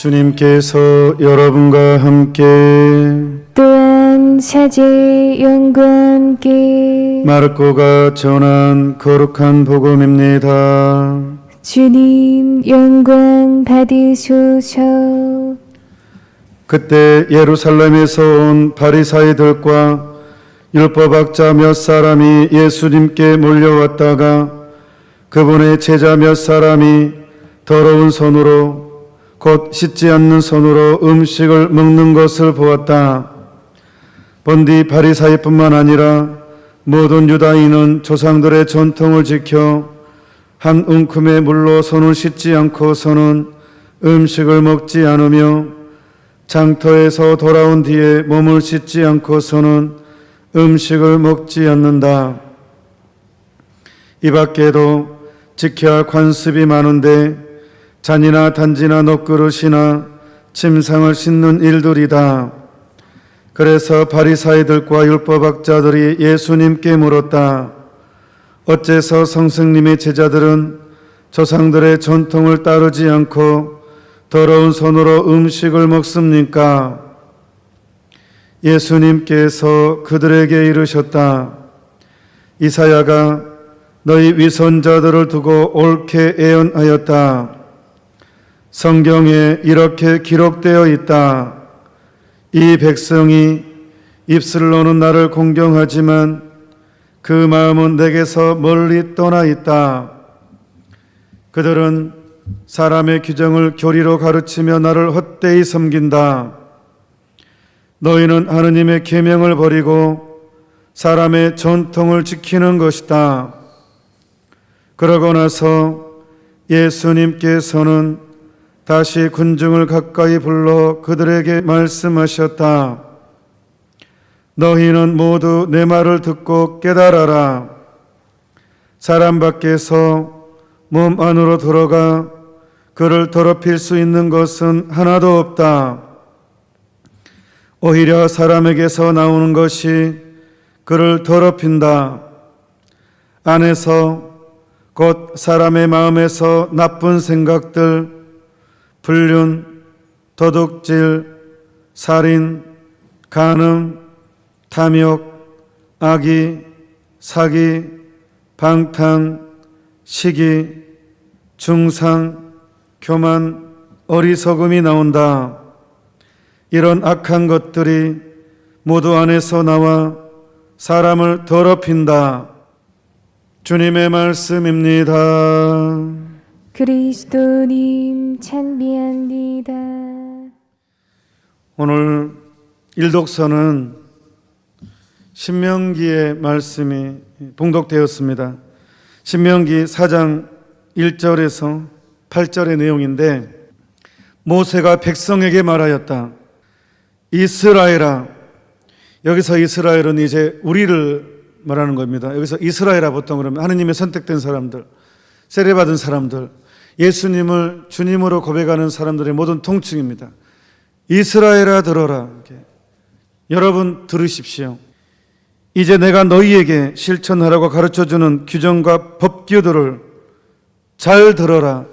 주님께서 여러분과 함께 또한 사제의 영과 함께 마르코가 전한 거룩한 복음입니다. 주님 영광 받으소서. 그때 예루살렘에서 온 바리사이들과 율법학자 몇 사람이 예수님께 몰려왔다가 그분의 제자 몇 사람이 더러운 손으로 곧 씻지 않는 손으로 음식을 먹는 것을 보았다. 본디 바리사이뿐만 아니라 모든 유다인은 조상들의 전통을 지켜 한 움큼의 물로 손을 씻지 않고서는 음식을 먹지 않으며 장터에서 돌아온 뒤에 몸을 씻지 않고서는 음식을 먹지 않는다. 이 밖에도 지켜야 할 관습이 많은데 잔이나 단지나 놋그릇이나 침상을 씻는 일들이다. 그래서 바리사이들과 율법학자들이 예수님께 물었다. 어째서 성령님의 제자들은 조상들의 전통을 따르지 않고 더러운 손으로 음식을 먹습니까? 예수님께서 그들에게 이르셨다. 이사야가 너희 위선자들을 두고 옳게 예언하였다. 성경에 이렇게 기록되어 있다. 이 백성이 입술로는 나를 공경하지만 그 마음은 내게서 멀리 떠나 있다. 그들은 사람의 규정을 교리로 가르치며 나를 헛되이 섬긴다. 너희는 하느님의 계명을 버리고 사람의 전통을 지키는 것이다. 그러고 나서 예수님께서는 다시 군중을 가까이 불러 그들에게 말씀하셨다. 너희는 모두 내 말을 듣고 깨달아라. 사람 밖에서 몸 안으로 들어가 그를 더럽힐 수 있는 것은 하나도 없다. 오히려 사람에게서 나오는 것이 그를 더럽힌다. 안에서 곧 사람의 마음에서 나쁜 생각들, 불륜, 도둑질, 살인, 간음, 탐욕, 악의, 사기, 방탕, 시기, 중상, 교만, 어리석음이 나온다. 이런 악한 것들이 모두 안에서 나와 사람을 더럽힌다. 주님의 말씀입니다. 그리스도님 찬미합니다. 오늘 일독서는 신명기의 말씀이 봉독되었습니다. 신명기 4장 1절에서 8절의 내용인데 모세가 백성에게 말하였다. 이스라엘아. 여기서 이스라엘은 이제 우리를 말하는 겁니다. 여기서 이스라엘아 보통 그러면 하느님의 선택된 사람들, 세례받은 사람들, 예수님을 주님으로 고백하는 사람들의 모든 통칭입니다. 이스라엘아 들어라. 여러분 들으십시오. 이제 내가 너희에게 실천하라고 가르쳐주는 규정과 법규들을 잘 들어라.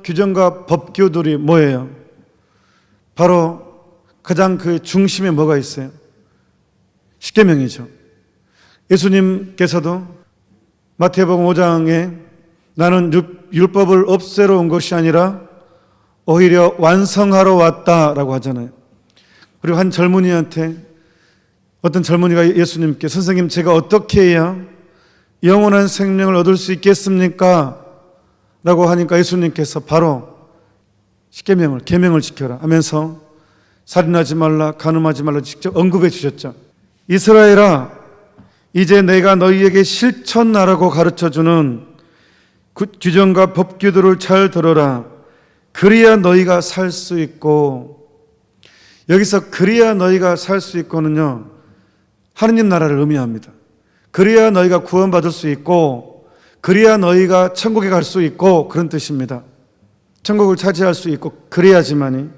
규정과 법규들이 뭐예요? 바로 가장 그 중심에 뭐가 있어요? 십계명이죠. 예수님께서도 마태복음 5장에 나는 율법을 없애러 온 것이 아니라 오히려 완성하러 왔다라고 하잖아요. 그리고 한 젊은이한테 어떤 젊은이가 예수님께 선생님 제가 어떻게 해야 영원한 생명을 얻을 수 있겠습니까? 라고 하니까 예수님께서 바로 십계명을 계명을 지켜라 하면서 살인하지 말라 간음하지 말라 직접 언급해 주셨죠. 이스라엘아 이제 내가 너희에게 실천하라고 가르쳐주는 규정과 법규들을 잘 들어라. 그래야 너희가 살 수 있고, 여기서 그래야 너희가 살 수 있고는요 하느님 나라를 의미합니다. 그래야 너희가 구원받을 수 있고 그래야 너희가 천국에 갈 수 있고 그런 뜻입니다. 천국을 차지할 수 있고 그래야지만이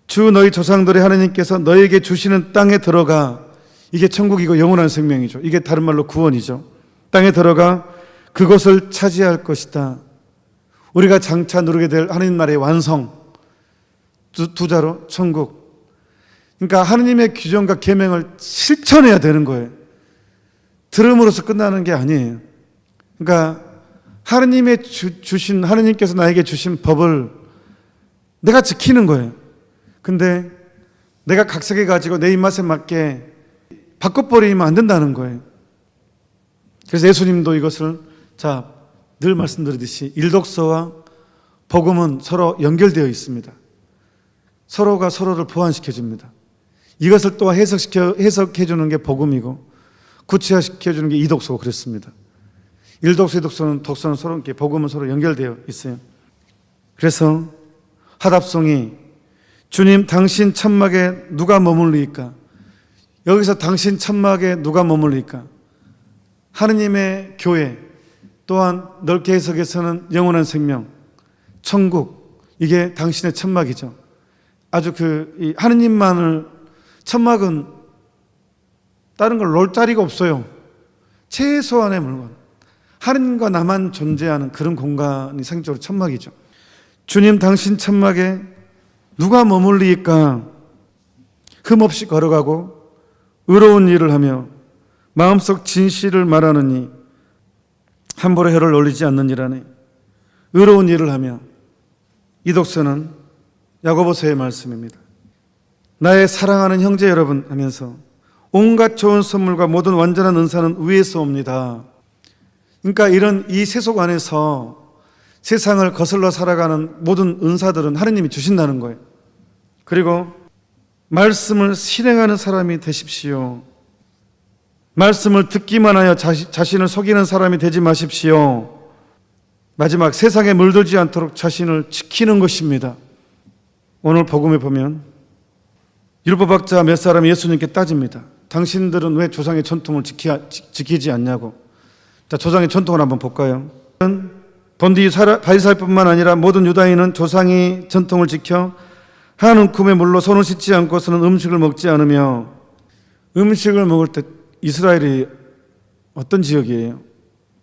주 너희 조상들의 하나님께서 너희에게 주시는 땅에 들어가. 이게 천국이고 영원한 생명이죠. 이게 다른 말로 구원이죠. 땅에 들어가 그것을 차지할 것이다. 우리가 장차 누리게 될 하느님 나라의 완성, 두 자로 천국. 그러니까 하느님의 규정과 계명을 실천해야 되는 거예요. 들음으로써 끝나는 게 아니에요. 그러니까 하느님의 주신, 하느님께서 나에게 주신 법을 내가 지키는 거예요. 근데 내가 각색해 가지고 내 입맛에 맞게 바꿔버리면 안 된다는 거예요. 그래서 예수님도 이것을, 늘 말씀드리듯이 일독서와 복음은 서로 연결되어 있습니다. 서로가 서로를 보완시켜 줍니다. 이것을 또한 해석해 주는 게 복음이고 구체화시켜 주는 게 이독서고 그렇습니다. 일독서, 이독서는 독서는 서로 이렇게, 복음은 서로 연결되어 있어요. 그래서 하답송이 주님 당신 천막에 누가 머물리까? 여기서 당신 천막에 누가 머물리까? 하느님의 교회, 또한 넓게 해석해서는 영원한 생명, 천국, 이게 당신의 천막이죠. 아주 이 하느님만을, 천막은 다른 걸 놓을 자리가 없어요. 최소한의 물건, 하느님과 나만 존재하는 그런 공간이 상징적으로 천막이죠. 주님 당신 천막에 누가 머물리까? 흠없이 걸어가고 의로운 일을 하며 마음속 진실을 말하느니 함부로 혀를 올리지 않느니라네. 의로운 일을 하며, 이 독서는 야고보서의 말씀입니다. 나의 사랑하는 형제 여러분 하면서 온갖 좋은 선물과 모든 완전한 은사는 위에서 옵니다. 그러니까 이 세속 안에서 세상을 거슬러 살아가는 모든 은사들은 하느님이 주신다는 거예요. 그리고 말씀을 실행하는 사람이 되십시오. 말씀을 듣기만 하여 자신을 속이는 사람이 되지 마십시오. 마지막, 세상에 물들지 않도록 자신을 지키는 것입니다. 오늘 복음에 보면 율법학자 몇 사람이 예수님께 따집니다. 당신들은 왜 조상의 전통을 지키지 않냐고. 자, 조상의 전통을 한번 볼까요? 본디 바리사이뿐만 아니라 모든 유다인은 조상의 전통을 지켜 한 움큼의 물로 손을 씻지 않고서는 음식을 먹지 않으며, 음식을 먹을 때 이스라엘이 어떤 지역이에요?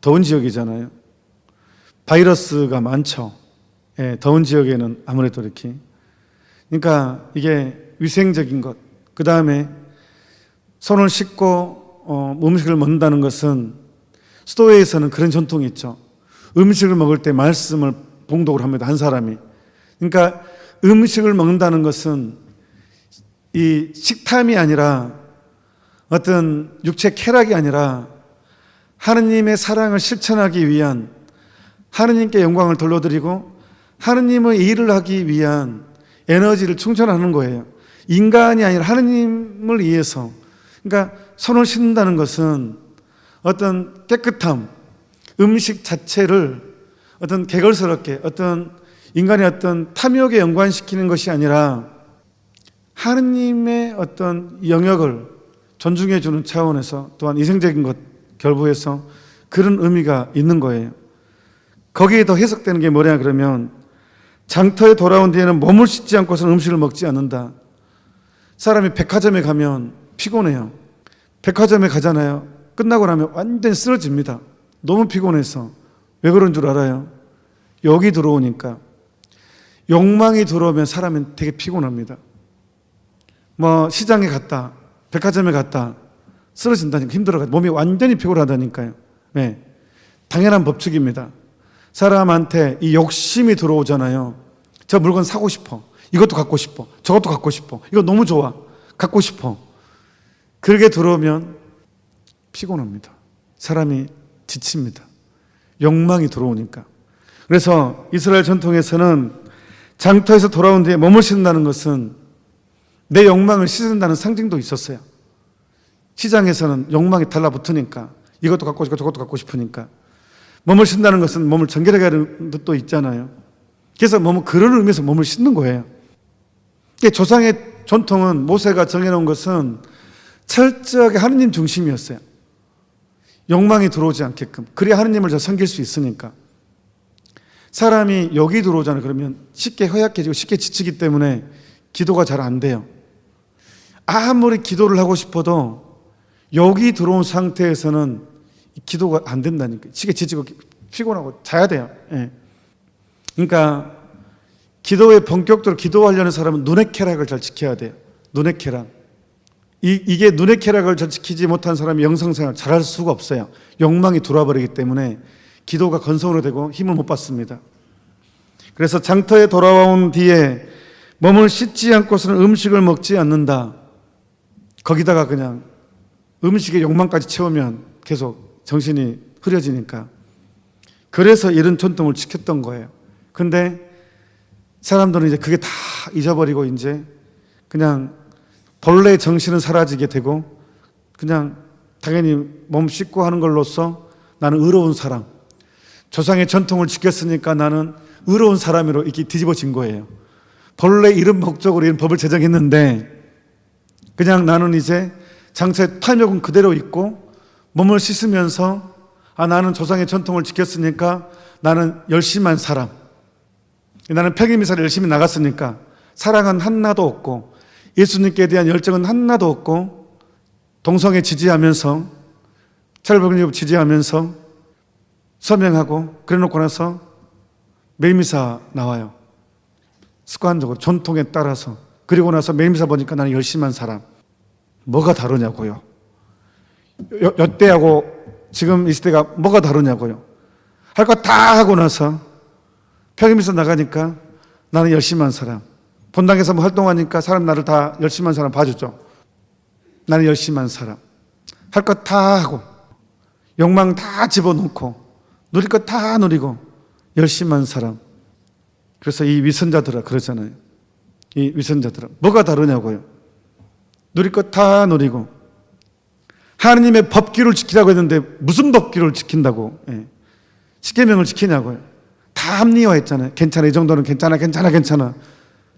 더운 지역이잖아요. 바이러스가 많죠. 더운 지역에는 아무래도 이렇게. 그러니까 이게 위생적인 것, 그 다음에 손을 씻고 음식을 먹는다는 것은, 수도회에서는 그런 전통이 있죠. 음식을 먹을 때 말씀을 봉독을 합니다, 한 사람이. 그러니까 음식을 먹는다는 것은 이 식탐이 아니라, 어떤 육체 쾌락이 아니라 하느님의 사랑을 실천하기 위한, 하느님께 영광을 돌려드리고 하느님의 일을 하기 위한 에너지를 충전하는 거예요. 인간이 아니라 하느님을 위해서. 그러니까 손을 씻는다는 것은 어떤 깨끗함, 음식 자체를 어떤 개걸스럽게, 어떤 인간의 어떤 탐욕에 연관시키는 것이 아니라 하느님의 어떤 영역을 존중해 주는 차원에서, 또한 이생적인 것 결부해서 그런 의미가 있는 거예요. 거기에 더 해석되는 게 뭐냐 그러면, 장터에 돌아온 뒤에는 몸을 씻지 않고서는 음식을 먹지 않는다. 사람이 백화점에 가면 피곤해요. 백화점에 가잖아요. 끝나고 나면 완전히 쓰러집니다. 너무 피곤해서. 왜 그런 줄 알아요? 여기 들어오니까. 욕망이 들어오면 사람은 되게 피곤합니다. 시장에 갔다, 백화점에 갔다 쓰러진다니까, 힘들어가, 몸이 완전히 피곤하다니까요. 네. 당연한 법칙입니다. 사람한테 이 욕심이 들어오잖아요. 저 물건 사고 싶어, 이것도 갖고 싶어, 저것도 갖고 싶어, 이거 너무 좋아, 갖고 싶어. 그렇게 들어오면 피곤합니다. 사람이 지칩니다. 욕망이 들어오니까. 그래서 이스라엘 전통에서는 장터에서 돌아온 뒤에 몸을 씻는다는 것은 내 욕망을 씻는다는 상징도 있었어요. 시장에서는 욕망이 달라붙으니까, 이것도 갖고 싶고 저것도 갖고 싶으니까. 몸을 씻는다는 것은 몸을 정결하게 하는 뜻도 있잖아요. 그래서 그런 의미에서 몸을 씻는 거예요. 조상의 전통은, 모세가 정해놓은 것은 철저하게 하느님 중심이었어요. 욕망이 들어오지 않게끔. 그래야 하느님을 더 섬길 수 있으니까. 사람이 여기 들어오잖아요. 그러면 쉽게 허약해지고 쉽게 지치기 때문에 기도가 잘 안 돼요. 아무리 기도를 하고 싶어도 여기 들어온 상태에서는 기도가 안 된다니까. 쉽게 지치고 피곤하고 자야 돼요. 예. 그러니까 기도에 본격적으로 기도하려는 사람은 눈의 쾌락을 잘 지켜야 돼요. 눈의 쾌락. 이게 눈의 쾌락을 잘 지키지 못한 사람이 영성생활 잘할 수가 없어요. 욕망이 들어와버리기 때문에 기도가 건성으로 되고 힘을 못 받습니다. 그래서 장터에 돌아온 뒤에 몸을 씻지 않고서는 음식을 먹지 않는다. 거기다가 그냥 음식의 욕망까지 채우면 계속 정신이 흐려지니까. 그래서 이런 전통을 지켰던 거예요. 근데 사람들은 이제 그게 다 잊어버리고 이제 그냥 본래 정신은 사라지게 되고 그냥 당연히 몸 씻고 하는 걸로써 나는 의로운 사람, 조상의 전통을 지켰으니까 나는 의로운 사람으로 이렇게 뒤집어진 거예요. 본래 이런 목적으로 이런 법을 제정했는데 그냥 나는 이제 장차의 탐욕은 그대로 있고 몸을 씻으면서 나는 조상의 전통을 지켰으니까 나는 열심한 사람, 나는 폐기미사를 열심히 나갔으니까 사랑은 하나도 없고 예수님께 대한 열정은 하나도 없고 동성애 지지하면서 차별금지법 지지하면서 서명하고 그래놓고 나서 매일미사 나와요. 습관적으로 전통에 따라서. 그리고 나서 매일미사 보니까 나는 열심한 사람. 뭐가 다르냐고요. 이때하고 지금 이 시대가 뭐가 다르냐고요. 할 거 다 하고 나서 평일미사 나가니까 나는 열심한 사람. 본당에서 뭐 활동하니까 사람 나를 다 열심한 사람 봐주죠. 나는 열심한 사람. 할 것 다 하고 욕망 다 집어넣고 누릴 것 다 누리고 열심한 사람. 그래서 이 위선자들아 그러잖아요. 이 위선자들아 뭐가 다르냐고요. 누릴 것 다 누리고 하느님의 법규를 지키라고 했는데 무슨 법규를 지킨다고 십계명을 지키냐고요. 다 합리화했잖아요. 괜찮아, 이 정도는 괜찮아, 괜찮아, 괜찮아.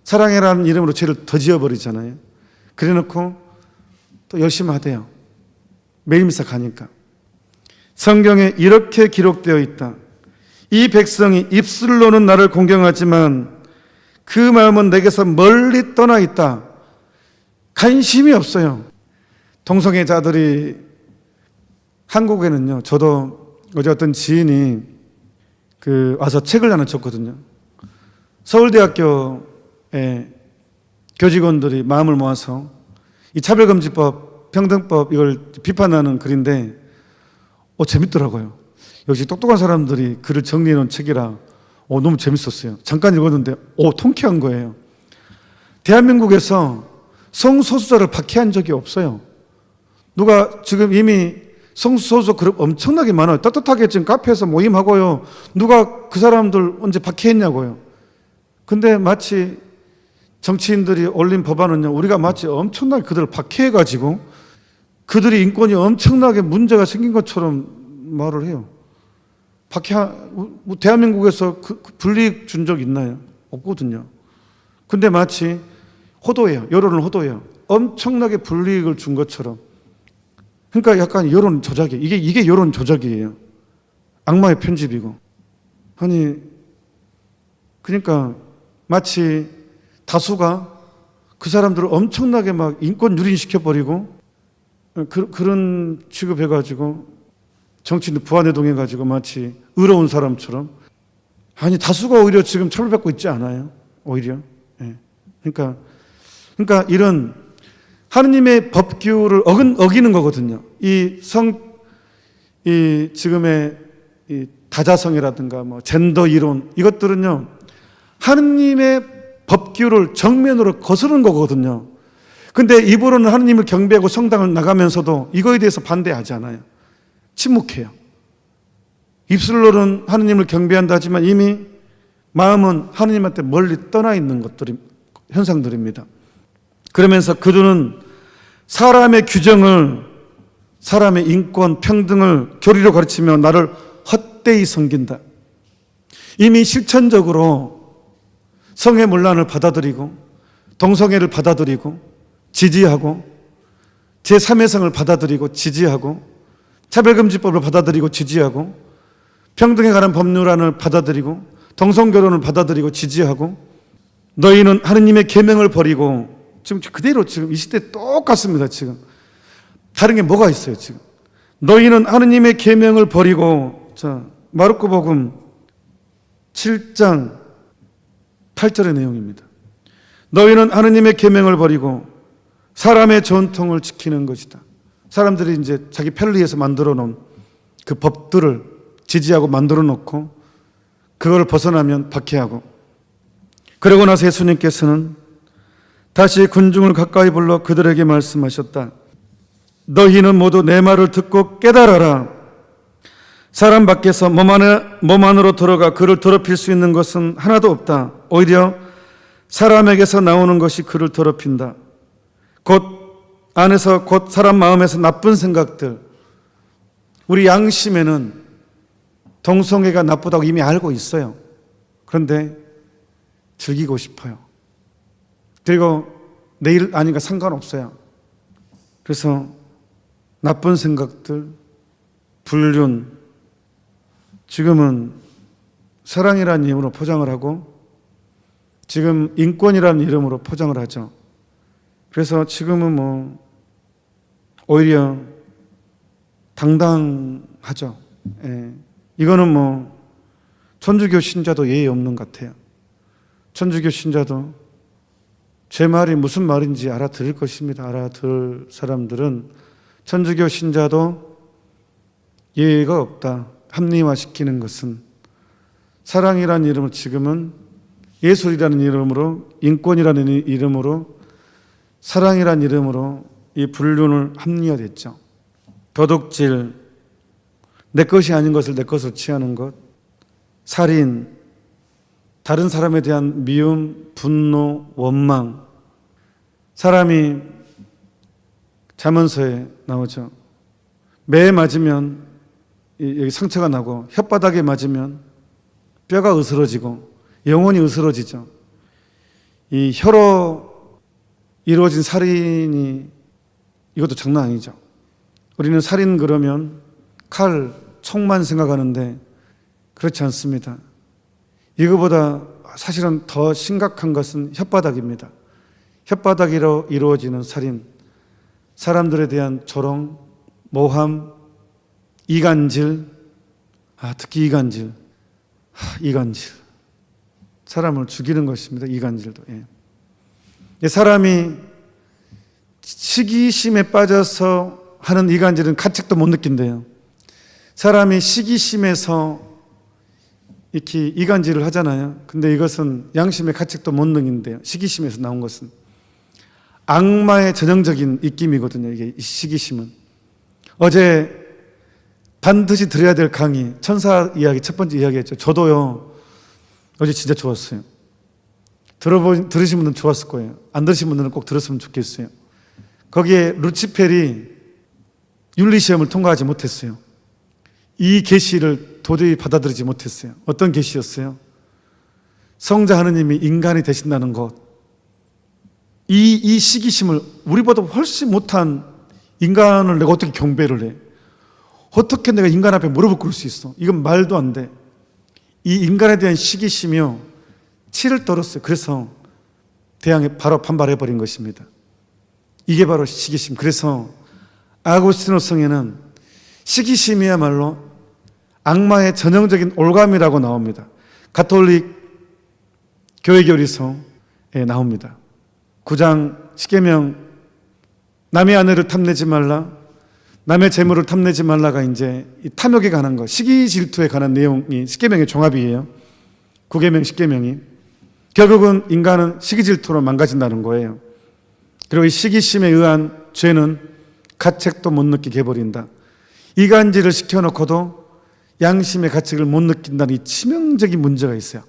사랑해라는 이름으로 죄를 더 지어버리잖아요. 그래놓고 또 열심히 하대요. 매일 미사 가니까. 성경에 이렇게 기록되어 있다. 이 백성이 입술로는 나를 공경하지만 그 마음은 내게서 멀리 떠나 있다. 관심이 없어요. 동성애자들이 한국에는요. 저도 어제 어떤 지인이 와서 책을 하나 줬거든요. 서울대학교에 교직원들이 마음을 모아서 이 차별금지법, 평등법 이걸 비판하는 글인데 재밌더라고요. 역시 똑똑한 사람들이 글을 정리해 놓은 책이라 너무 재밌었어요. 잠깐 읽었는데 통쾌한 거예요. 대한민국에서 성소수자를 박해한 적이 없어요. 누가 지금 이미 성소수 그룹 엄청나게 많아요. 떳떳하게 지금 카페에서 모임하고요. 누가 그 사람들 언제 박해했냐고요. 근데 마치 정치인들이 올린 법안은요. 우리가 마치 엄청나게 그들을 박해해가지고 그들이 인권이 엄청나게 문제가 생긴 것처럼 말을 해요. 대한민국에서 그 불이익 준 적 있나요? 없거든요. 근데 마치 호도해요. 여론을 호도해요. 엄청나게 불이익을 준 것처럼. 그러니까 약간 여론 조작이에요. 이게 여론 조작이에요. 악마의 편집이고. 그러니까 마치 다수가 그 사람들을 엄청나게 막 인권 유린시켜버리고 그런 취급해가지고 정치인들 부안해동해가지고 마치 의로운 사람처럼 다수가 오히려 지금 처벌받고 있지 않아요? 오히려. 그러니까 이런 하느님의 법규를 어기는 거거든요. 지금의 이 다자성이라든가 젠더 이론 이것들은요. 하느님의 법규를 정면으로 거스르는 거거든요. 근데 입으로는 하느님을 경배하고 성당을 나가면서도 이거에 대해서 반대하지 않아요. 침묵해요. 입술로는 하느님을 경배한다 하지만 이미 마음은 하느님한테 멀리 떠나 있는 현상들입니다. 그러면서 그들은 사람의 규정을, 사람의 인권, 평등을 교리로 가르치며 나를 헛되이 섬긴다. 이미 실천적으로 성애문란을 받아들이고 동성애를 받아들이고 지지하고 제3의 성을 받아들이고 지지하고 차별금지법을 받아들이고 지지하고 평등에 관한 법률안을 받아들이고 동성결혼을 받아들이고 지지하고 너희는 하느님의 계명을 버리고 지금 그대로 지금 이 시대 똑같습니다. 지금 다른 게 뭐가 있어요? 지금 너희는 하느님의 계명을 버리고 마르코복음 7장 8절의 내용입니다. 너희는 하느님의 계명을 버리고 사람의 전통을 지키는 것이다. 사람들이 이제 자기 편리해서 만들어 놓은 그 법들을 지지하고 만들어 놓고 그걸 벗어나면 박해하고, 그러고 나서 예수님께서는 다시 군중을 가까이 불러 그들에게 말씀하셨다. 너희는 모두 내 말을 듣고 깨달아라. 사람 밖에서 몸 안으로 들어가 그를 더럽힐 수 있는 것은 하나도 없다. 오히려 사람에게서 나오는 것이 그를 더럽힌다. 곧 사람 마음에서 나쁜 생각들. 우리 양심에는 동성애가 나쁘다고 이미 알고 있어요. 그런데 즐기고 싶어요. 그리고 내일 아니까 상관없어요. 그래서 나쁜 생각들, 불륜, 지금은 사랑이라는 이름으로 포장을 하고 지금 인권이라는 이름으로 포장을 하죠. 그래서 지금은 오히려 당당하죠. 예. 이거는 천주교 신자도 예의 없는 것 같아요. 천주교 신자도 제 말이 무슨 말인지 알아들을 것입니다. 알아들을 사람들은 천주교 신자도 예의가 없다. 합리화시키는 것은 사랑이라는 이름으로 지금은 예술이라는 이름으로 인권이라는 이름으로 사랑이라는 이름으로 이 불륜을 합리화됐죠. 도둑질, 내 것이 아닌 것을 내 것으로 취하는 것, 살인, 다른 사람에 대한 미움, 분노, 원망. 사람이 잠언서에 나오죠. 매에 맞으면 여기 상처가 나고 혓바닥에 맞으면 뼈가 으스러지고 영혼이 으스러지죠. 이 혀로 이루어진 살인이 이것도 장난 아니죠. 우리는 살인 그러면 칼, 총만 생각하는데 그렇지 않습니다. 이거보다 사실은 더 심각한 것은 혓바닥입니다. 혓바닥으로 이루어지는 살인, 사람들에 대한 조롱, 모함, 이간질, 특히 이간질, 사람을 죽이는 것입니다. 이간질도. 예. 사람이 시기심에 빠져서 하는 이간질은 가책도 못 느낀대요. 사람이 시기심에서 이렇게 이간질을 하잖아요. 근데 이것은 양심의 가책도 못 느낀대요. 시기심에서 나온 것은 악마의 전형적인 입김이거든요. 이게 시기심은. 어제 반드시 들어야 될 강의, 천사 이야기 첫 번째 이야기했죠. 저도요 어제 진짜 좋았어요. 들으신 분들은 좋았을 거예요. 안 들으신 분들은 꼭 들었으면 좋겠어요. 거기에 루치펠이 윤리시험을 통과하지 못했어요. 이 계시를 도저히 받아들이지 못했어요. 어떤 계시였어요? 성자 하느님이 인간이 되신다는 것. 이 시기심을, 우리보다 훨씬 못한 인간을 내가 어떻게 경배를 해? 어떻게 내가 인간 앞에 무릎을 꿇을 수 있어? 이건 말도 안 돼. 이 인간에 대한 시기심이요, 치를 떨었어요. 그래서 대항에 바로 반발해버린 것입니다. 이게 바로 시기심. 그래서 아구스티노 성에는 시기심이야말로 악마의 전형적인 올감이라고 나옵니다. 가톨릭 교회교리서에 나옵니다. 9장 10계명, 남의 아내를 탐내지 말라, 남의 재물을 탐내지 말라가 이제 이 탐욕에 관한 것, 시기 질투에 관한 내용이 10계명의 종합이에요. 9계명, 10계명이. 결국은 인간은 시기 질투로 망가진다는 거예요. 그리고 이 시기심에 의한 죄는 가책도 못 느끼게 해버린다. 이간질을 시켜놓고도 양심의 가책을 못 느낀다는 이 치명적인 문제가 있어요.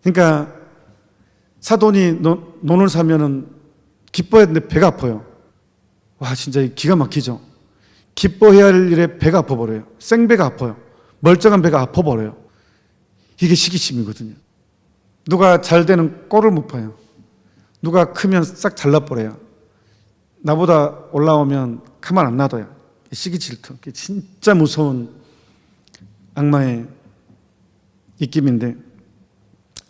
그러니까 사돈이 논을 사면은 기뻐해야 되는데 배가 아파요. 와, 진짜 기가 막히죠. 기뻐해야 할 일에 배가 아파버려요. 생배가 아파요. 멀쩡한 배가 아파버려요. 이게 시기심이거든요. 누가 잘 되는 꼴을 못 봐요. 누가 크면 싹 잘라버려요. 나보다 올라오면 가만 안 놔둬요. 시기 질투. 진짜 무서운 악마의 입김인데,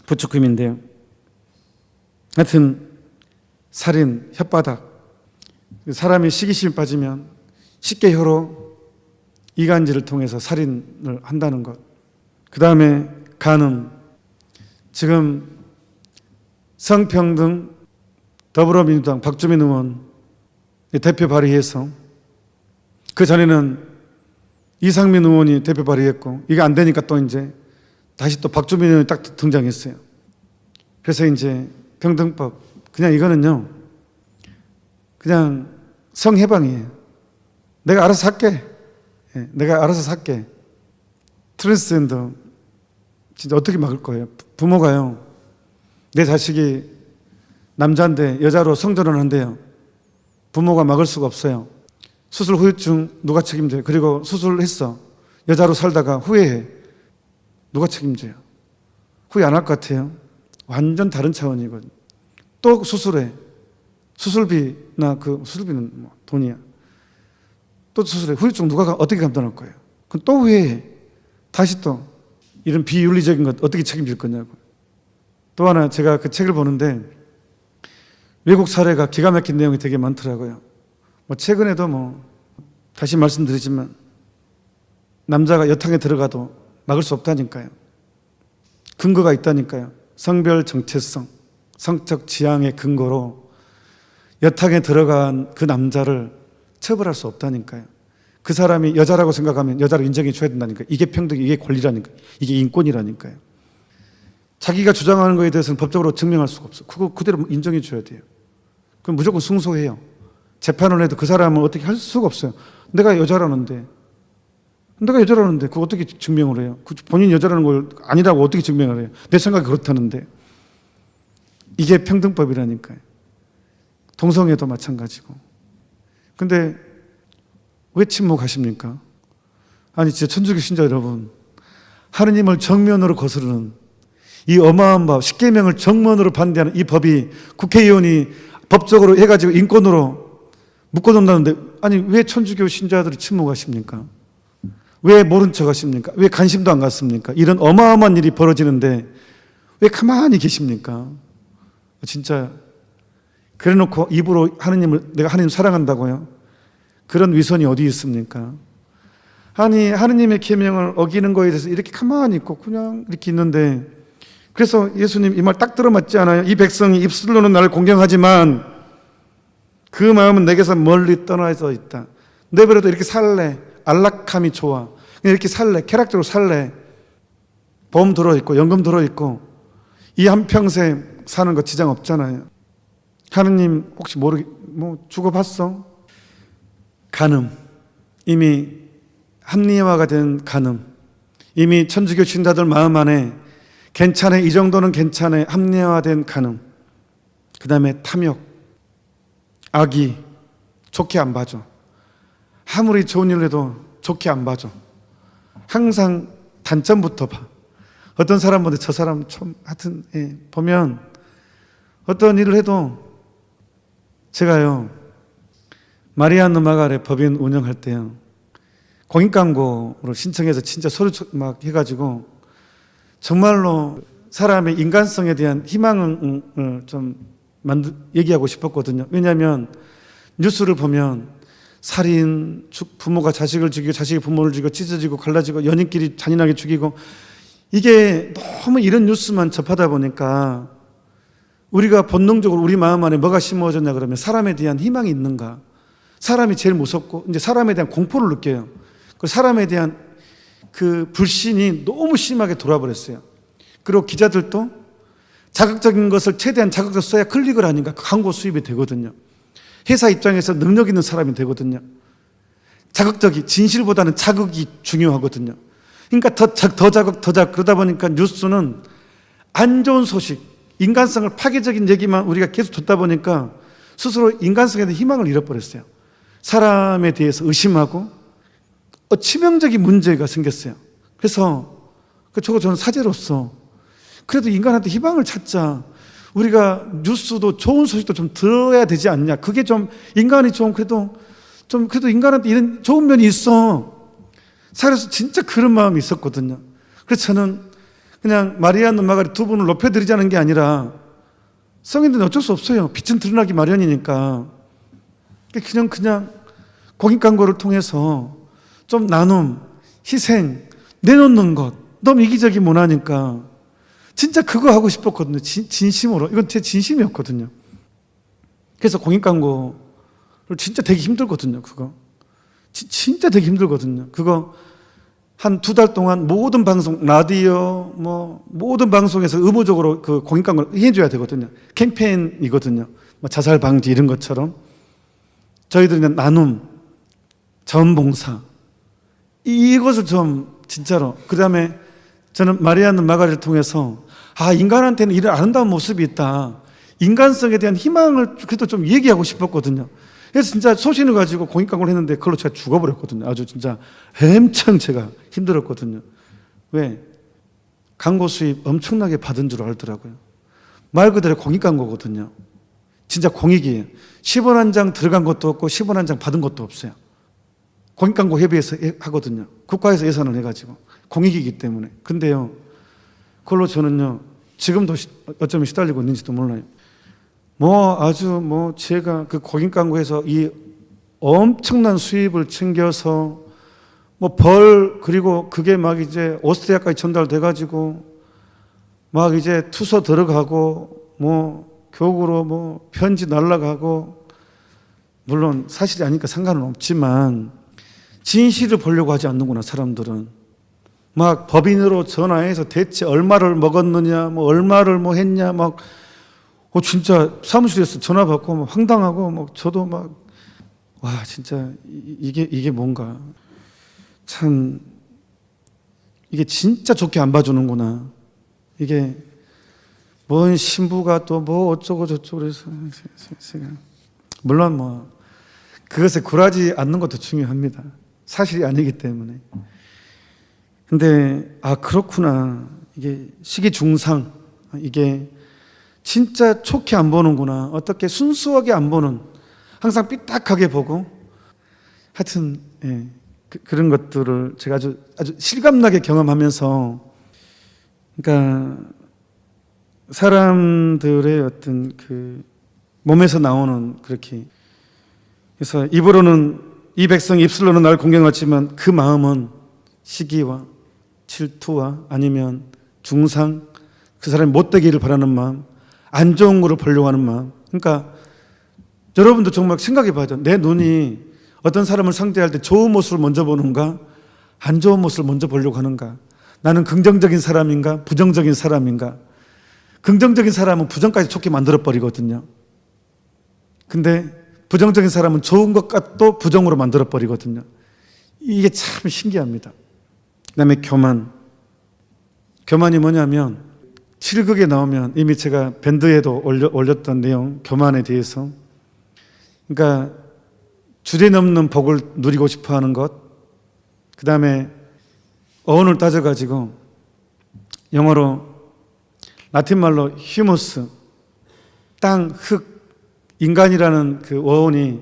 부추김인데요. 하여튼 살인, 혓바닥. 사람이 시기심에 빠지면 쉽게 혀로 이간질을 통해서 살인을 한다는 것. 그 다음에 간음, 지금 성평등 더불어민주당 박주민 의원 대표 발의해서 그 전에는 이상민 의원이 대표 발의했고 이게 안 되니까 또 이제 다시 또 박주민 의원이 딱 등장했어요. 그래서 이제 평등법 그냥 이거는요 그냥 성해방이에요. 내가 알아서 할게. 내가 알아서 살게. 트랜스젠더 진짜 어떻게 막을 거예요? 부모가요 내 자식이 남자인데 여자로 성전을 한대요. 부모가 막을 수가 없어요. 수술 후유증 누가 책임져요? 그리고 수술했어. 여자로 살다가 후회해. 누가 책임져요? 후회 안 할 것 같아요? 완전 다른 차원이거든요. 또 수술해. 수술비나 그 수술비는 뭐 돈이야. 또 수술해. 후유증 누가 어떻게 감당할 거예요? 그럼 또 후회해. 다시 또 이런 비윤리적인 것 어떻게 책임질 거냐고. 또 하나 제가 그 책을 보는데 외국 사례가 기가 막힌 내용이 되게 많더라고요. 뭐 최근에도 뭐 다시 말씀드리지만 남자가 여탕에 들어가도 막을 수 없다니까요. 근거가 있다니까요. 성별 정체성, 성적 지향의 근거로 여탕에 들어간 그 남자를 처벌할 수 없다니까요. 그 사람이 여자라고 생각하면 여자로 인정해 줘야 된다니까요. 이게 평등, 이게 권리라니까요. 이게 인권이라니까요. 자기가 주장하는 거에 대해서는 법적으로 증명할 수가 없어. 그거 그대로 인정해 줘야 돼요. 그럼 무조건 승소해요. 재판을 해도 그 사람은 어떻게 할 수가 없어요. 내가 여자라는데 그거 어떻게 증명을 해요? 본인이 여자라는 걸 아니라고 어떻게 증명을 해요? 내 생각이 그렇다는데. 이게 평등법이라니까요. 동성애도 마찬가지고. 근데 왜 침묵하십니까? 아니 진짜 천주교 신자 여러분, 하느님을 정면으로 거스르는 이 어마어마한 법, 십계명을 정면으로 반대하는 이 법이 국회의원이 법적으로 해가지고 인권으로 묶어놓는다는데, 아니 왜 천주교 신자들이 침묵하십니까? 왜 모른 척 하십니까? 왜 관심도 안 갖습니까? 이런 어마어마한 일이 벌어지는데 왜 가만히 계십니까? 진짜 그래놓고 입으로 내가 하느님 사랑한다고요? 그런 위선이 어디 있습니까? 아니 하느님의 계명을 어기는 거에 대해서 이렇게 가만히 있고 그냥 이렇게 있는데, 그래서 예수님 이 말 딱 들어맞지 않아요? 이 백성이 입술로는 나를 공경하지만 그 마음은 내게서 멀리 떠나져 있다. 내버려도 이렇게 살래. 안락함이 좋아. 그냥 이렇게 살래. 쾌락적으로 살래. 보험 들어있고 연금 들어있고 이 한평생 사는 거 지장 없잖아요. 하느님 혹시 죽어봤어? 간음, 이미 합리화가 된 간음, 이미 천주교 신자들 마음 안에 괜찮아, 이 정도는 괜찮아, 합리화된 간음, 그 다음에 탐욕, 악의, 좋게 안 봐줘. 아무리 좋은 일을 해도 좋게 안 봐줘. 항상 단점부터 봐. 어떤 사람보다 저 사람 좀 하여튼 보면 어떤 일을 해도, 제가요 마리아누 마가렛 법인 운영할 때요 공익광고를 신청해서 진짜 서류 막 해가지고 정말로 사람의 인간성에 대한 희망을 좀 얘기하고 싶었거든요. 왜냐하면 뉴스를 보면 살인, 부모가 자식을 죽이고 자식이 부모를 죽이고 찢어지고 갈라지고 연인끼리 잔인하게 죽이고, 이게 너무 이런 뉴스만 접하다 보니까 우리가 본능적으로 우리 마음 안에 뭐가 심어졌냐 그러면 사람에 대한 희망이 있는가? 사람이 제일 무섭고 이제 사람에 대한 공포를 느껴요. 그 사람에 대한 그 불신이 너무 심하게 돌아버렸어요. 그리고 기자들도 자극적인 것을 최대한 자극적으로 써야 클릭을 하니까 광고 수입이 되거든요. 회사 입장에서 능력 있는 사람이 되거든요. 진실보다는 자극이 중요하거든요. 그러니까 더 자극 그러다 보니까 뉴스는 안 좋은 소식, 인간성을 파괴적인 얘기만 우리가 계속 듣다 보니까 스스로 인간성에 대한 희망을 잃어버렸어요. 사람에 대해서 의심하고 치명적인 문제가 생겼어요. 그래서 저는 사제로서 그래도 인간한테 희망을 찾자. 우리가 뉴스도 좋은 소식도 좀 들어야 되지 않냐. 그게 좀 인간이 그래도 인간한테 이런 좋은 면이 있어. 살아서 진짜 그런 마음이 있었거든요. 그래서 저는 그냥 마리아누 마가렛 두 분을 높여드리자는 게 아니라, 성인들은 어쩔 수 없어요. 빛은 드러나기 마련이니까. 그냥 공익광고를 통해서 좀 나눔, 희생, 내놓는 것 너무 이기적이 못하니까 진짜 그거 하고 싶었거든요. 진심으로. 이건 제 진심이었거든요. 그래서 공익광고를 진짜 되게 힘들거든요. 그거 진짜 되게 힘들거든요. 그거 한 2달 동안 모든 방송, 라디오, 모든 방송에서 의무적으로 그 공익광고를 해줘야 되거든요. 캠페인이거든요. 자살 방지 이런 것처럼. 저희들은 나눔, 자원봉사. 이것을 좀 진짜로. 그 다음에 저는 마리아는 마가리를 통해서 인간한테는 이런 아름다운 모습이 있다. 인간성에 대한 희망을 그래도 좀 얘기하고 싶었거든요. 그래서 진짜 소신을 가지고 공익광고를 했는데 그걸로 제가 죽어버렸거든요. 아주 진짜 엄청 제가 힘들었거든요. 왜? 광고 수입 엄청나게 받은 줄 알더라고요. 말 그대로 공익광고거든요. 진짜 공익이에요. 10원 한 장 들어간 것도 없고 10원 한 장 받은 것도 없어요. 공익광고 협의해서 하거든요. 국가에서 예산을 해가지고 공익이기 때문에. 근데요, 그걸로 저는요 지금도 어쩌면 시달리고 있는지도 몰라요. 아주 제가 그 공익광고에서 이 엄청난 수입을 챙겨서 그리고 그게 막 이제 오스트리아까지 전달돼가지고 막 이제 투서 들어가고 교구로 편지 날라가고, 물론 사실이 아니니까 상관은 없지만 진실을 보려고 하지 않는구나 사람들은. 막 법인으로 전화해서 대체 얼마를 먹었느냐, 얼마를 했냐, 진짜 사무실에서 전화 받고 황당하고 저도 와 진짜 이게 뭔가 참 이게 진짜 좋게 안 봐주는구나. 이게 뭔 신부가 또 어쩌고 저쩌고 그래서 물론 그것에 굴하지 않는 것도 중요합니다. 사실이 아니기 때문에. 근데 그렇구나. 이게 시기중상, 이게 진짜 좋게 안 보는구나. 어떻게 순수하게 안 보는, 항상 삐딱하게 보고. 하여튼 그런 것들을 제가 아주 실감나게 경험하면서, 그러니까 사람들의 어떤 그 몸에서 나오는 그렇게, 그래서 이 백성이 입술로는 날 공경하지만 그 마음은 시기와 질투와 아니면 중상, 그 사람이 못되기를 바라는 마음, 안 좋은 거를 보려고 하는 마음. 그러니까 여러분도 정말 생각해 봐야죠. 내 눈이 어떤 사람을 상대할 때 좋은 모습을 먼저 보는가, 안 좋은 모습을 먼저 보려고 하는가. 나는 긍정적인 사람인가, 부정적인 사람인가. 긍정적인 사람은 부정까지 좋게 만들어버리거든요. 근데 부정적인 사람은 좋은 것까지도 부정으로 만들어버리거든요. 이게 참 신기합니다. 그 다음에 교만이 뭐냐면 7극에 나오면 이미 제가 밴드에도 올렸던 내용, 교만에 대해서. 그러니까 주제넘는 복을 누리고 싶어하는 것, 그 다음에 어원을 따져가지고 영어로 라틴말로 휴무스, 땅, 흙, 인간이라는 그 어원이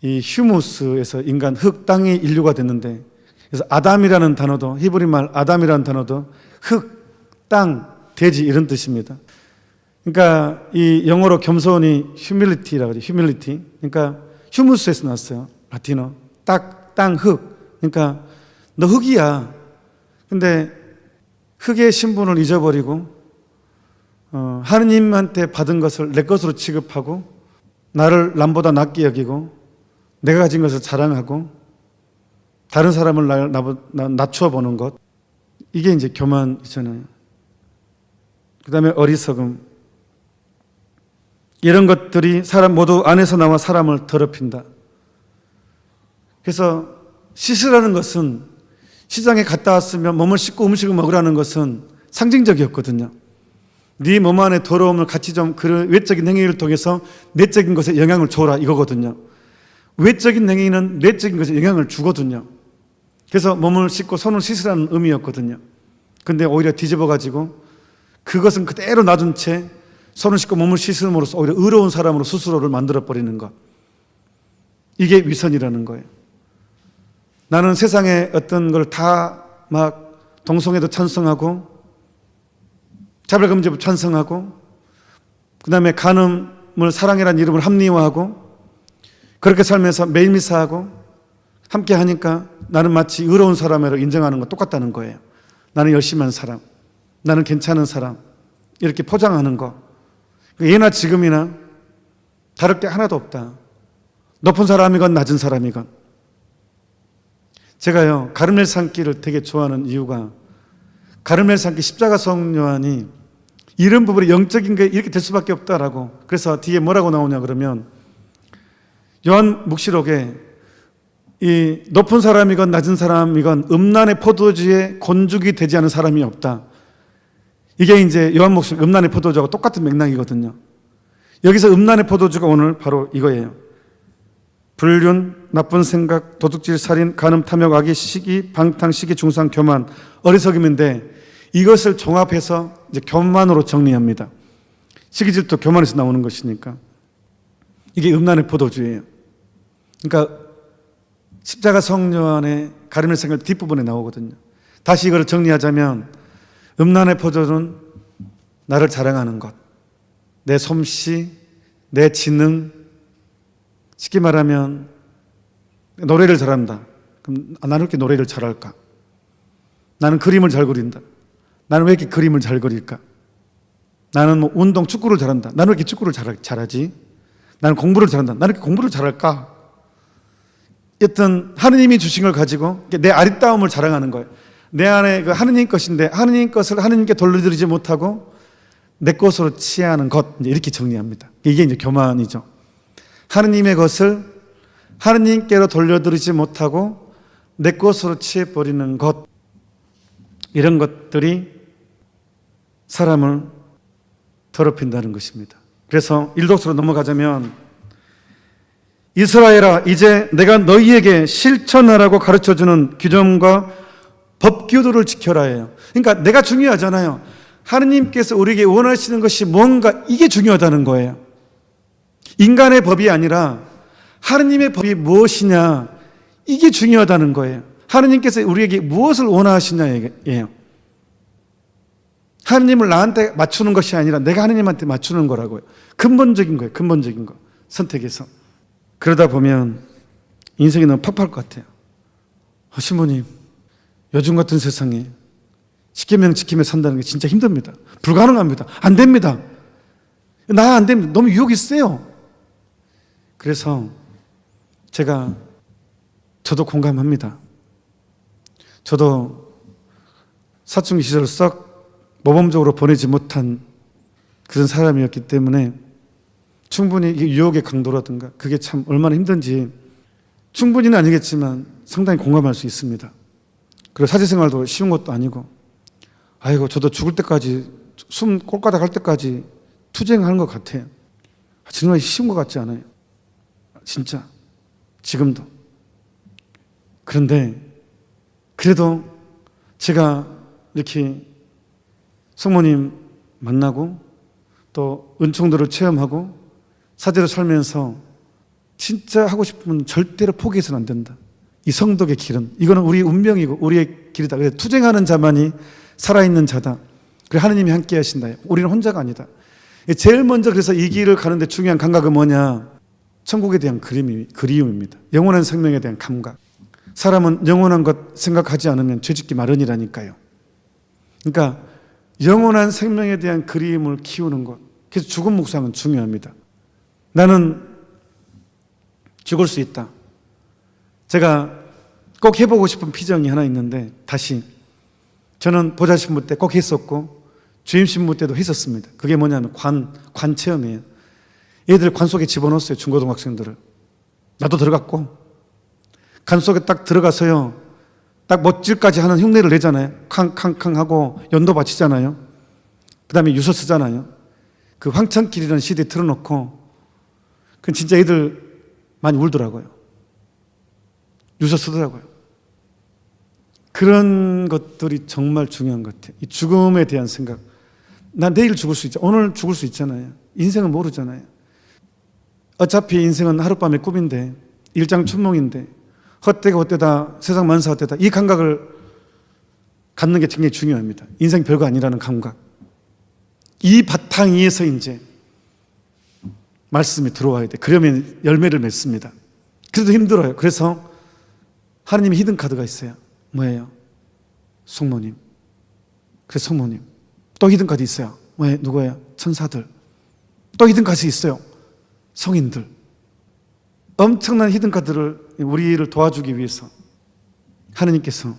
이 휴무스에서 인간, 흙, 땅이 인류가 됐는데, 그래서 아담이라는 단어도, 히브리말 아담이라는 단어도 흙, 땅, 돼지 이런 뜻입니다. 그러니까 이 영어로 겸손이 humility라고 하죠. humility. 그러니까 휴무스에서 났어요. 라틴어. 땅, 흙. 그러니까 너 흙이야. 근데 흙의 신분을 잊어버리고 하느님한테 받은 것을 내 것으로 취급하고 나를 남보다 낮게 여기고 내가 가진 것을 자랑하고 다른 사람을 낮춰 보는 것, 이게 이제 교만이잖아요. 그 다음에 어리석음, 이런 것들이 사람 모두 안에서 나와 사람을 더럽힌다. 그래서 씻으라는 것은, 시장에 갔다 왔으면 몸을 씻고 음식을 먹으라는 것은 상징적이었거든요. 네 몸 안에 더러움을 같이 좀 그런 외적인 행위를 통해서 내적인 것에 영향을 줘라 이거거든요. 외적인 행위는 내적인 것에 영향을 주거든요. 그래서 몸을 씻고 손을 씻으라는 의미였거든요. 근데 오히려 뒤집어가지고 그것은 그대로 놔둔 채 손을 씻고 몸을 씻음으로써 오히려 의로운 사람으로 스스로를 만들어버리는 것, 이게 위선이라는 거예요. 나는 세상에 어떤 걸 다 막 동성애도 찬성하고 차별금지법 찬성하고 그 다음에 간음을 사랑이라는 이름을 합리화하고 그렇게 살면서 매일 미사하고 함께 하니까 나는 마치 의로운 사람으로 인정하는 것 똑같다는 거예요. 나는 열심히 한 사람, 나는 괜찮은 사람, 이렇게 포장하는 거, 예나 지금이나 다를 게 하나도 없다. 높은 사람이건 낮은 사람이건. 제가요, 가르멜 산길을 되게 좋아하는 이유가, 가르멜 산길 십자가 성 요한이 이런 부분에 영적인 게 이렇게 될 수밖에 없다라고. 그래서 뒤에 뭐라고 나오냐 그러면, 요한 묵시록에 이 높은 사람이건 낮은 사람이건 음란의 포도주에 곤죽이 되지 않은 사람이 없다. 이게 이제 요한 묵시록 음란의 포도주하고 똑같은 맥락이거든요. 여기서 음란의 포도주가 오늘 바로 이거예요. 불륜, 나쁜 생각, 도둑질, 살인, 간음, 탐욕, 악의, 시기, 방탕, 시기, 중상, 교만, 어리석음인데 이것을 종합해서 이제 교만으로 정리합니다. 시기, 질투, 교만에서 나오는 것이니까 이게 음란의 포도주예요. 그러니까 십자가 성요한의 가르멜 산길 뒷부분에 나오거든요. 다시 이걸 정리하자면 음란의 포도주는 나를 자랑하는 것, 내 솜씨, 내 지능, 쉽게 말하면 노래를 잘한다. 그럼 나는 왜 이렇게 노래를 잘할까? 나는 그림을 잘 그린다. 나는 왜 이렇게 그림을 잘 그릴까? 나는 뭐 운동, 축구를 잘한다. 나는 왜 이렇게 축구를 잘하지? 나는 공부를 잘한다. 나는 왜 이렇게 공부를 잘할까? 어떤 하느님이 주신 걸 가지고 내 아리따움을 자랑하는 거예요. 내 안에 그 하느님 것인데 하느님 것을 하느님께 돌려드리지 못하고 내 것으로 취하는 것, 이렇게 정리합니다. 이게 이제 교만이죠. 하느님의 것을 하느님께로 돌려드리지 못하고 내 것으로 취해버리는 것, 이런 것들이 사람을 더럽힌다는 것입니다. 그래서 일독서로 넘어가자면, 이스라엘아, 이제 내가 너희에게 실천하라고 가르쳐주는 규정과 법규도를 지켜라 해요. 그러니까 내가 중요하잖아요. 하느님께서 우리에게 원하시는 것이 뭔가, 이게 중요하다는 거예요. 인간의 법이 아니라 하느님의 법이 무엇이냐, 이게 중요하다는 거예요. 하느님께서 우리에게 무엇을 원하시냐예요. 하느님을 나한테 맞추는 것이 아니라 내가 하느님한테 맞추는 거라고요. 근본적인 거예요. 근본적인 거. 선택에서. 그러다 보면 인생이 너무 팍팍할 것 같아요. 신부님, 요즘 같은 세상에 십계명 지키며 산다는 게 진짜 힘듭니다. 불가능합니다. 안 됩니다. 나 안 됩니다. 너무 유혹이 세요. 그래서 저도 공감합니다. 저도 사춘기 시절을 썩 모범적으로 보내지 못한 그런 사람이었기 때문에 충분히 유혹의 강도라든가 그게 참 얼마나 힘든지 충분히는 아니겠지만 상당히 공감할 수 있습니다. 그리고 사제생활도 쉬운 것도 아니고, 아이고 저도 죽을 때까지, 숨 꼴까닥 할 때까지 투쟁하는 것 같아요. 정말 쉬운 것 같지 않아요. 진짜 지금도. 그런데 그래도 제가 이렇게 성모님 만나고 또 은총들을 체험하고 사제로 살면서 진짜 하고 싶으면 절대로 포기해서는 안 된다. 이 성덕의 길은, 이거는 우리 운명이고 우리의 길이다. 그래서 투쟁하는 자만이 살아있는 자다. 그래 하느님이 함께 하신다. 우리는 혼자가 아니다. 제일 먼저 그래서 이 길을 가는데 중요한 감각은 뭐냐? 천국에 대한 그리움입니다. 영원한 생명에 대한 감각. 사람은 영원한 것 생각하지 않으면 죄짓기 마련이라니까요. 그러니까 영원한 생명에 대한 그리움을 키우는 것. 그래서 죽음 묵상은 중요합니다. 나는 죽을 수 있다. 제가 꼭 해보고 싶은 피정이 하나 있는데, 다시 저는 보좌 신부 때 꼭 했었고 주임 신부 때도 했었습니다. 그게 뭐냐면 관 체험이에요. 얘들 관 속에 집어넣었어요. 중고등학생들을. 나도 들어갔고, 관 속에 딱 들어가서요, 딱 못질까지 하는 흉내를 내잖아요. 캉캉캉 하고 연도 바치잖아요. 그 다음에 유서 쓰잖아요. 그 황천길이라는 CD 틀어놓고, 그 진짜 애들 많이 울더라고요. 유서 쓰더라고요. 그런 것들이 정말 중요한 것 같아요. 이 죽음에 대한 생각. 나 내일 죽을 수 있잖아요. 오늘 죽을 수 있잖아요. 인생은 모르잖아요. 어차피 인생은 하룻밤의 꿈인데, 일장춘몽인데, 헛되고 헛되다, 세상 만사 헛되다, 이 감각을 갖는 게 굉장히 중요합니다. 인생 별거 아니라는 감각. 이 바탕 위에서 이제 말씀이 들어와야 돼. 그러면 열매를 맺습니다. 그래도 힘들어요. 그래서 하느님의 히든카드가 있어요. 뭐예요? 성모님. 그래서 성모님, 또 히든카드 있어요. 왜? 누구예요? 천사들. 또 히든카드 있어요. 성인들. 엄청난 히든카드를 우리를 도와주기 위해서 하느님께서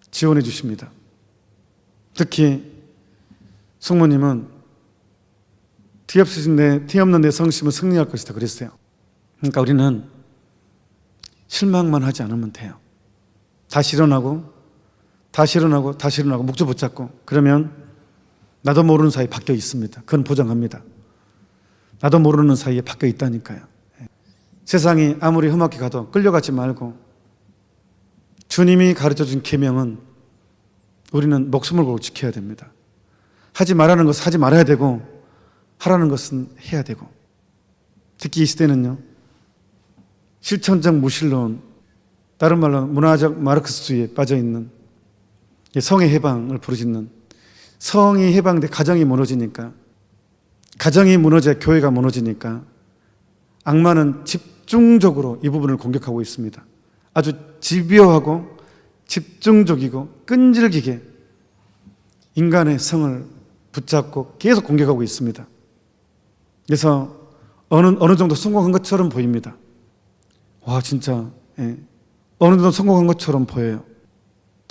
지원해 주십니다. 특히 성모님은 티 없는 내 성심은 승리할 것이다 그랬어요. 그러니까 우리는 실망만 하지 않으면 돼요. 다시 일어나고 목조 붙잡고 그러면 나도 모르는 사이에 바뀌어 있습니다. 그건 보장합니다. 나도 모르는 사이에 바뀌어 있다니까요. 세상이 아무리 험하게 가도 끌려가지 말고 주님이 가르쳐준 계명은 우리는 목숨을 걸고 지켜야 됩니다. 하지 말라는 것은 하지 말아야 되고 하라는 것은 해야 되고, 특히 이 시대는요 실천적 무신론, 다른 말로 문화적 마르크스주의에 빠져있는 성의 해방을 부르짖는, 성이 해방돼 가정이 무너지니까, 가정이 무너져야 교회가 무너지니까 악마는 집중적으로 이 부분을 공격하고 있습니다. 아주 집요하고 집중적이고 끈질기게 인간의 성을 붙잡고 계속 공격하고 있습니다. 그래서 어느 정도 성공한 것처럼 보입니다. 와, 진짜 어느 정도 성공한 것처럼 보여요.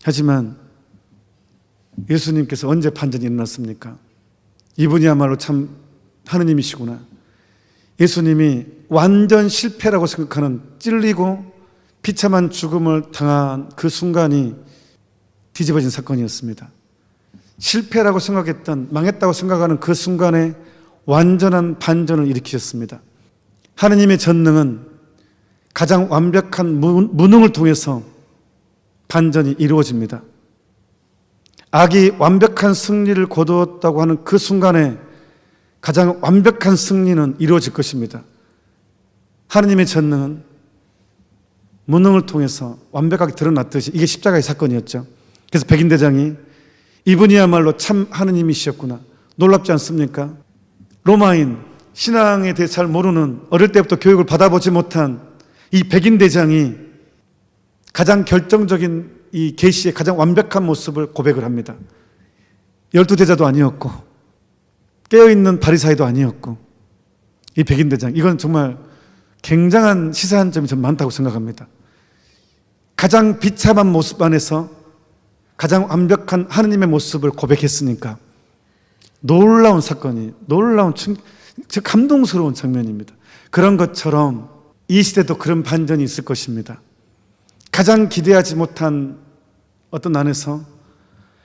하지만 예수님께서 언제 반전이 일어났습니까? 이분이야말로 참 하느님이시구나. 예수님이 완전 실패라고 생각하는, 찔리고 비참한 죽음을 당한 그 순간이 뒤집어진 사건이었습니다. 실패라고 생각했던, 망했다고 생각하는 그 순간에 완전한 반전을 일으키셨습니다. 하느님의 전능은 가장 완벽한 무능을 통해서 반전이 이루어집니다. 악이 완벽한 승리를 거두었다고 하는 그 순간에 가장 완벽한 승리는 이루어질 것입니다. 하느님의 전능은 무능을 통해서 완벽하게 드러났듯이 이게 십자가의 사건이었죠. 그래서 백인대장이 이분이야말로 참 하느님이시였구나, 놀랍지 않습니까? 로마인, 신앙에 대해 잘 모르는, 어릴 때부터 교육을 받아보지 못한 이 백인대장이 가장 결정적인 이 계시의 가장 완벽한 모습을 고백을 합니다. 12대자도 아니었고 깨어있는 바리사이도 아니었고, 이 백인대장, 이건 정말 굉장한 시사한 점이 좀 많다고 생각합니다. 가장 비참한 모습 안에서 가장 완벽한 하느님의 모습을 고백했으니까 놀라운 사건이, 놀라운 감동스러운 장면입니다. 그런 것처럼 이 시대도 그런 반전이 있을 것입니다. 가장 기대하지 못한 어떤 안에서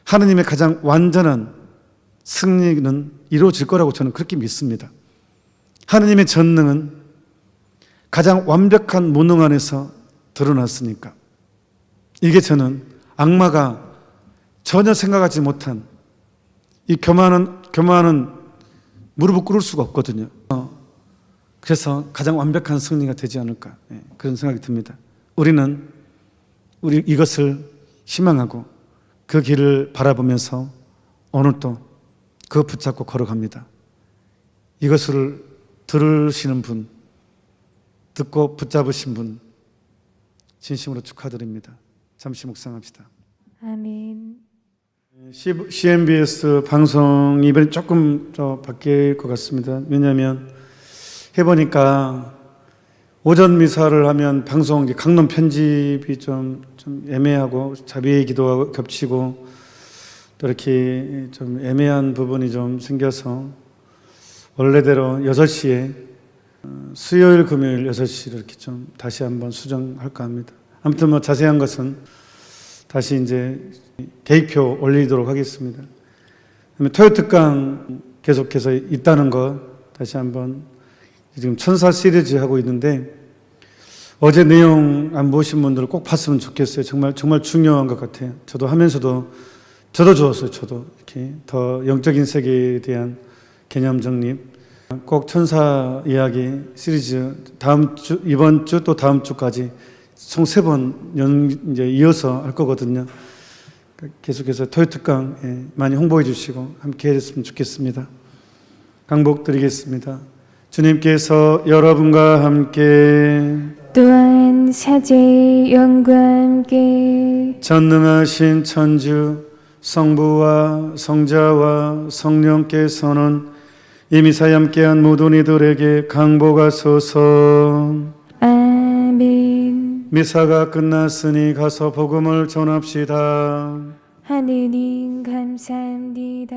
하느님의 가장 완전한 승리는 이루어질 거라고 저는 그렇게 믿습니다. 하느님의 전능은 가장 완벽한 무능 안에서 드러났으니까. 이게 저는 악마가 전혀 생각하지 못한 이 교만은 무릎을 꿇을 수가 없거든요. 그래서 가장 완벽한 승리가 되지 않을까, 그런 생각이 듭니다. 우리 이것을 희망하고 그 길을 바라보면서 오늘도 그거 붙잡고 걸어갑니다. 이것을 들으시는 분, 듣고 붙잡으신 분 진심으로 축하드립니다. 잠시 묵상합시다. 아멘. CMBS 방송이 이번에 조금 바뀔 것 같습니다. 왜냐하면 해보니까 오전 미사를 하면 방송 강론 편집이 좀 애매하고 자비의 기도하고 겹치고 또 이렇게 좀 애매한 부분이 좀 생겨서 원래대로 6시에 수요일 금요일 6시를 이렇게 좀 다시 한번 수정할까 합니다. 아무튼 뭐 자세한 것은 다시 이제 계획표 올리도록 하겠습니다. 그다음에 토요 특강 계속해서 있다는 거 다시 한번, 지금 천사 시리즈 하고 있는데 어제 내용 안 보신 분들은 꼭 봤으면 좋겠어요. 정말 중요한 것 같아요. 저도 하면서도 저도 좋았어요. 저도 이렇게 더 영적인 세계에 대한 개념 정립, 꼭 천사 이야기 시리즈 다음 주, 이번 주 또 다음 주까지 총 3번 이제 이어서 할 거거든요. 계속해서 토요 특강 많이 홍보해 주시고 함께 했으면 좋겠습니다. 강복 드리겠습니다. 주님께서 여러분과 함께 또한 사제의 영과 함께 전능하신 천주 성부와 성자와 성령께서는 이미 사얌께한 모든 이들에게 강복하소서. 아멘. 미사가 끝났으니 가서 복음을 전합시다. 하느님 감사합니다.